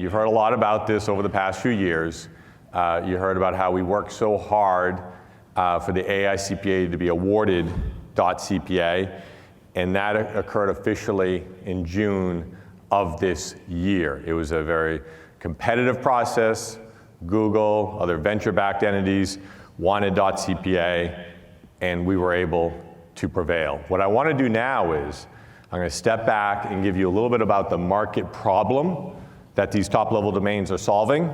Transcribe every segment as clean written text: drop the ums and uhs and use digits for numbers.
You've heard a lot about this over the past few years. You heard about how we worked so hard for the AI CPA to be awarded .CPA, and that occurred officially in June of this year. It was a very competitive process. Google, other venture-backed entities wanted .CPA, and we were able to prevail. What I want to do now is I'm going to step back and give you a little bit about the market problem that these top-level domains are solving,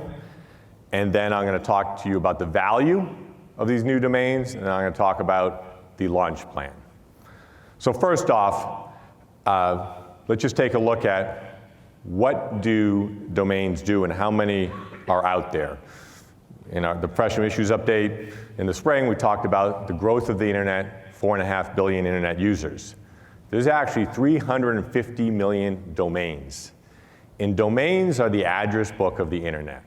and then I'm going to talk to you about the value of these new domains, and then I'm going to talk about the launch plan. So first off, let's just take a look at what do domains do and how many are out there. In the professional issues update in the spring, we talked about the growth of the internet, 4.5 billion internet users. There's actually 350 million domains. And domains are the address book of the internet.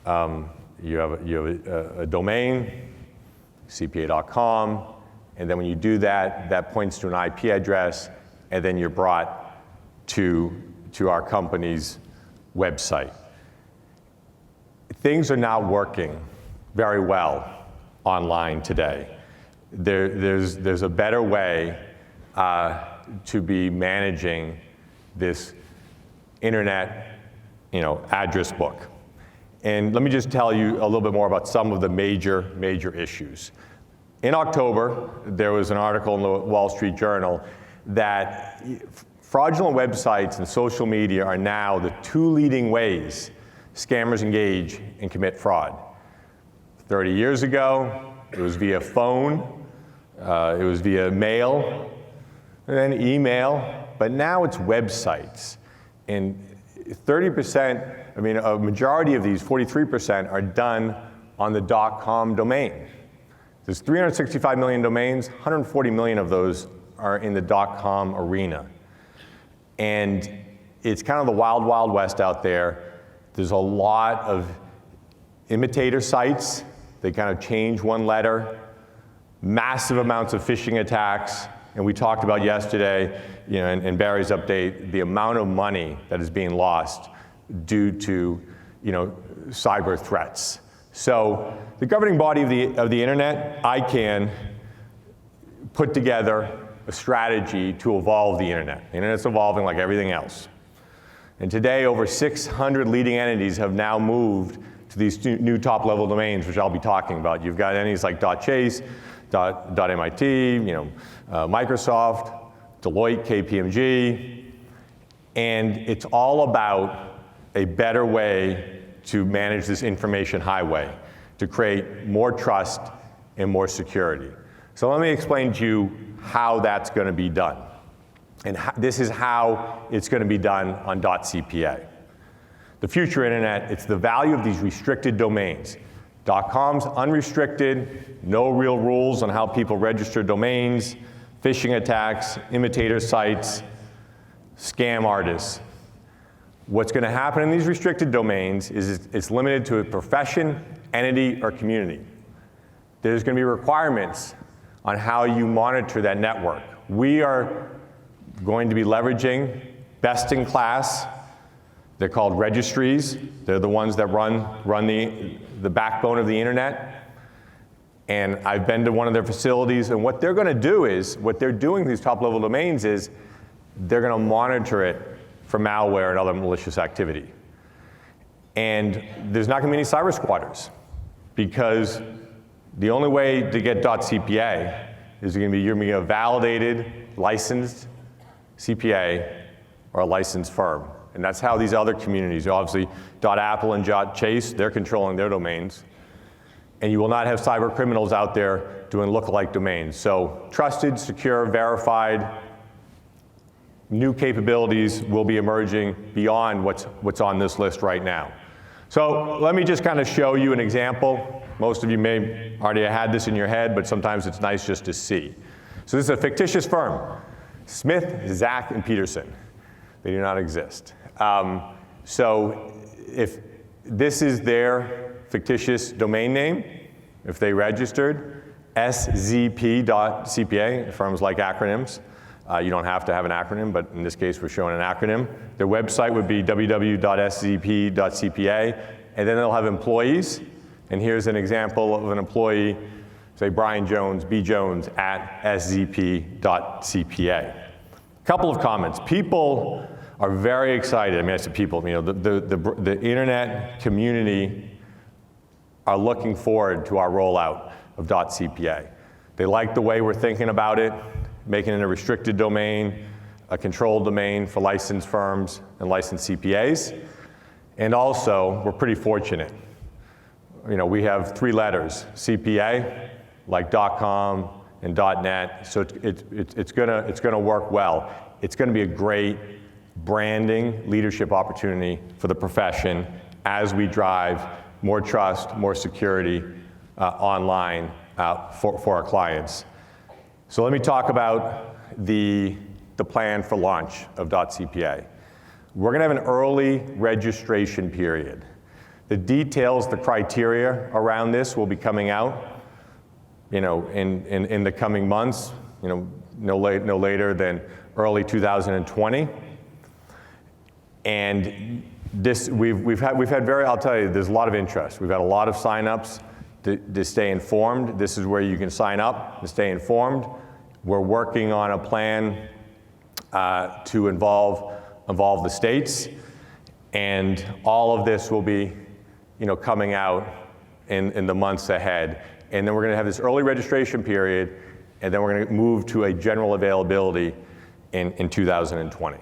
You have a domain, CPA.com, and then when you do that, that points to an IP address, and then you're brought to our company's website. Things are now working very well online today. There's a better way to be managing this internet, address book. And let me just tell you a little bit more about some of the major issues. In October, there was an article in the Wall Street Journal that fraudulent websites and social media are now the two leading ways scammers engage and commit fraud. 30 years ago, it was via phone, it was via mail, and then email, but now it's websites. And 30%, a majority of these, 43%, are done on the .com domain. There's 365 million domains, 140 million of those are in the .com arena. And it's kind of the wild, wild west out there. There's a lot of imitator sites. They kind of change one letter, massive amounts of phishing attacks. And we talked about yesterday, in Barry's update, the amount of money that is being lost due to, cyber threats. So the governing body of the internet, ICANN, put together a strategy to evolve the internet. The internet's evolving like everything else. And today, over 600 leading entities have now moved to these new top-level domains, which I'll be talking about. You've got entities like .chase, .mit, Microsoft, Deloitte, KPMG, and it's all about a better way to manage this information highway, to create more trust and more security. So let me explain to you how that's going to be done. And this is how it's going to be done on .cpa. The future internet, it's the value of these restricted domains. .com's unrestricted, no real rules on how people register domains, phishing attacks, imitator sites, scam artists. What's going to happen in these restricted domains is it's limited to a profession, entity, or community. There's going to be requirements on how you monitor that network. We are going to be leveraging best-in-class. They're called registries. They're the ones that run the backbone of the internet. And I've been to one of their facilities, and what they're going to do is, what they're doing these top-level domains is, they're going to monitor it for malware and other malicious activity. And there's not going to be any cyber squatters, because the only way to get .cpa is you're going to be a validated, licensed CPA or a licensed firm. And that's how these other communities, obviously, .apple and .chase, they're controlling their domains. And you will not have cyber criminals out there doing lookalike domains. So trusted, secure, verified, new capabilities will be emerging beyond what's on this list right now. So let me just kind of show you an example. Most of you may already have had this in your head, but sometimes it's nice just to see. So this is a fictitious firm, Smith, Zach, and Peterson. They do not exist. So if this is their fictitious domain name, if they registered, szp.cpa, firms like acronyms, You don't have to have an acronym, but in this case, we're showing an acronym. Their website would be www.szp.cpa, and then they'll have employees. And here's an example of an employee, say Brian Jones, B. Jones, at szp.cpa. Couple of comments. People are very excited. I mean, I said people, the internet community are looking forward to our rollout of .cpa. They like the way we're thinking about it, making it a restricted domain, a controlled domain for licensed firms and licensed CPAs. And also, we're pretty fortunate. We have 3 letters, CPA, like .com and .net, so it's gonna work well. It's gonna be a great branding leadership opportunity for the profession as we drive more trust, more security online for our clients. So let me talk about the plan for launch of .cpa. We're gonna have an early registration period. The details, the criteria around this will be coming out, in the coming months, no later than early 2020. And this, we've had I'll tell you, there's a lot of interest. We've had a lot of signups to stay informed. This is where you can sign up to stay informed. We're working on a plan to involve the states, and all of this will be, coming out in the months ahead. And then we're going to have this early registration period, and then we're going to move to a general availability in 2020.